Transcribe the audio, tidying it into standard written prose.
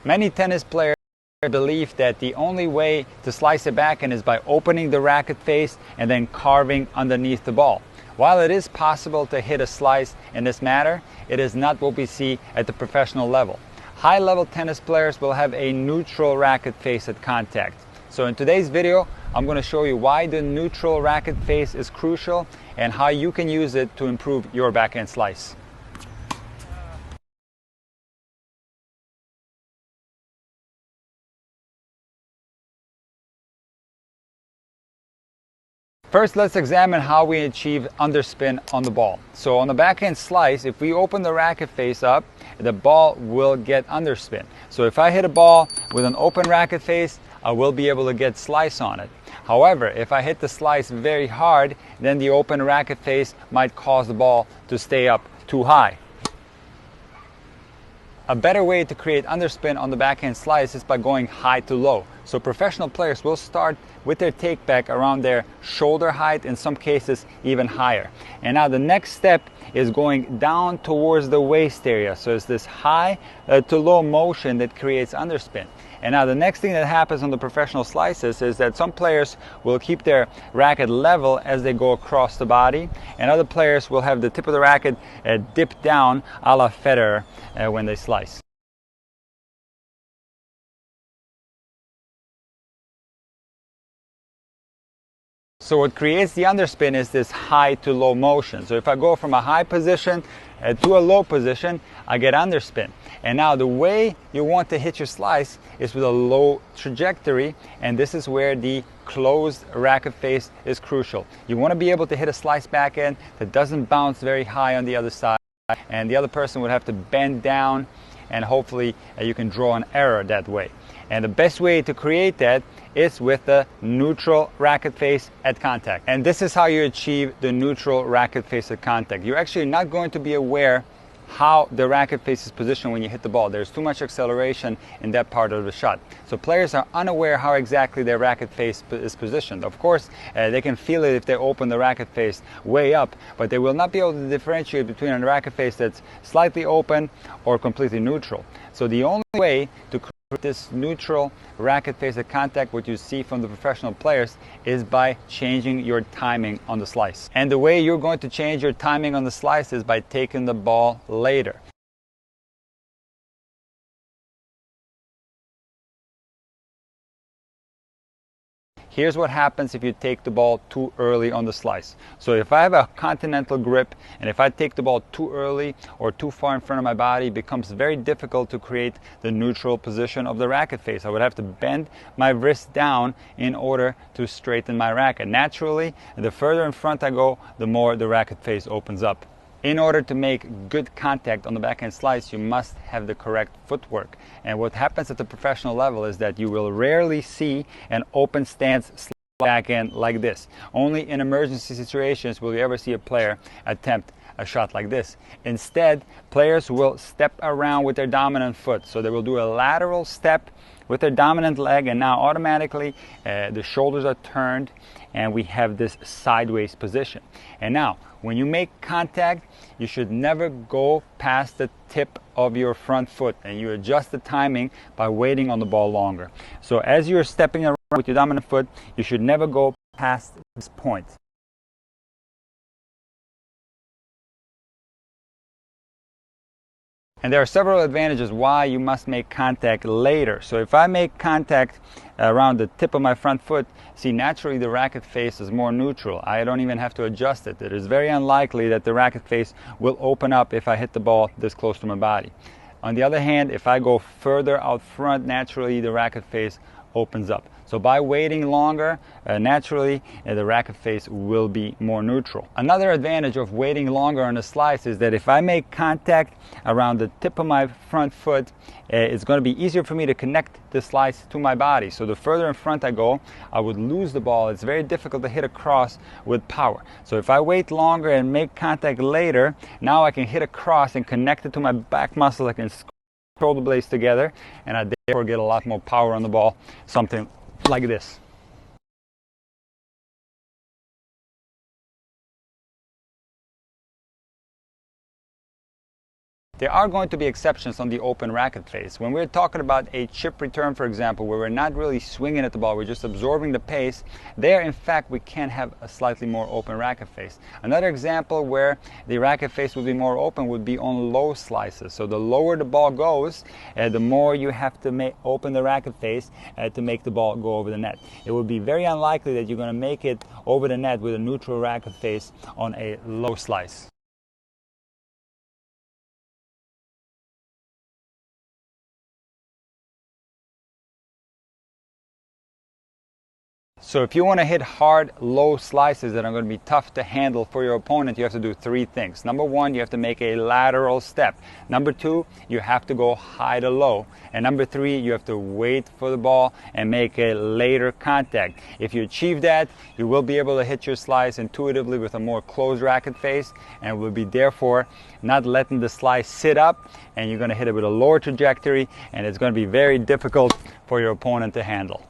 Many tennis players believe that the only way to slice a backhand is by opening the racket face and then carving underneath the ball. While it is possible to hit a slice in this manner, it is not what we see at the professional level. High-level tennis players will have a neutral racket face at contact. So in today's video, I'm going to show you why the neutral racket face is crucial and how you can use it to improve your backhand slice. First, let's examine how we achieve underspin on the ball. So on the backhand slice, if we open the racket face up, the ball will get underspin. So if I hit a ball with an open racket face, I will be able to get slice on it. However, if I hit the slice very hard, then the open racket face might cause the ball to stay up too high. A better way to create underspin on the backhand slice is by going high to low. So professional players will start with their take back around their shoulder height, in some cases even higher. And now the next step is going down towards the waist area. So it's this high to low motion that creates underspin. And now the next thing that happens on the professional slices is that some players will keep their racket level as they go across the body, and other players will have the tip of the racket dip down a la Federer when they slice. So what creates the underspin is this high to low motion. So if I go from a high position to a low position, I get underspin. And now the way you want to hit your slice is with a low trajectory, and this is where the closed racket face is crucial. You want to be able to hit a slice backhand that doesn't bounce very high on the other side, and the other person would have to bend down, and hopefully you can draw an error that way. And the best way to create that is with the neutral racket face at contact. And this is how you achieve the neutral racket face at contact. You're actually not going to be aware how the racket face is positioned when you hit the ball. There's too much acceleration in that part of the shot. So players are unaware how exactly their racket face is positioned. Of course, they can feel it if they open the racket face way up, but they will not be able to differentiate between a racket face that's slightly open or completely neutral. So the only way to create this neutral racket face at contact, what you see from the professional players, is by changing your timing on the slice. And the way you're going to change your timing on the slice is by taking the ball later. Here's what happens if you take the ball too early on the slice. So if I have a continental grip, and if I take the ball too early or too far in front of my body, it becomes very difficult to create the neutral position of the racket face. I would have to bend my wrist down in order to straighten my racket. Naturally, the further in front I go, the more the racket face opens up. In order to make good contact on the backhand slice, you must have the correct footwork. And what happens at the professional level is that you will rarely see an open stance backhand like this. Only in emergency situations will you ever see a player attempt a shot like this. Instead, players will step around with their dominant foot. So they will do a lateral step with their dominant leg, and now automatically the shoulders are turned and we have this sideways position. And now when you make contact, you should never go past the tip of your front foot, and you adjust the timing by waiting on the ball longer. So as you're stepping around with your dominant foot, you should never go past this point. And there are several advantages why you must make contact later. So if I make contact around the tip of my front foot, see, naturally the racket face is more neutral. I don't even have to adjust it. It is very unlikely that the racket face will open up if I hit the ball this close to my body. On the other hand, if I go further out front, naturally the racket face opens up. So by waiting longer, naturally the racket face will be more neutral. Another advantage of waiting longer on a slice is that if I make contact around the tip of my front foot, it's going to be easier for me to connect the slice to my body. So the further in front I go, I would lose the ball. It's very difficult to hit across with power. So if I wait longer and make contact later, now I can hit across and connect it to my back muscle. I can shoulder blades together, and I therefore get a lot more power on the ball, something like this. There are going to be exceptions on the open racket face. When we're talking about a chip return, for example, where we're not really swinging at the ball, we're just absorbing the pace, there in fact we can have a slightly more open racket face. Another example where the racket face would be more open would be on low slices. So the lower the ball goes, the more you have to open the racket face to make the ball go over the net. It would be very unlikely that you're going to make it over the net with a neutral racket face on a low slice. So if you want to hit hard, low slices that are going to be tough to handle for your opponent, you have to do three things. Number one, you have to make a lateral step. Number two, you have to go high to low. And number three, you have to wait for the ball and make a later contact. If you achieve that, you will be able to hit your slice intuitively with a more closed racket face, and will be therefore not letting the slice sit up, and you're going to hit it with a lower trajectory, and it's going to be very difficult for your opponent to handle.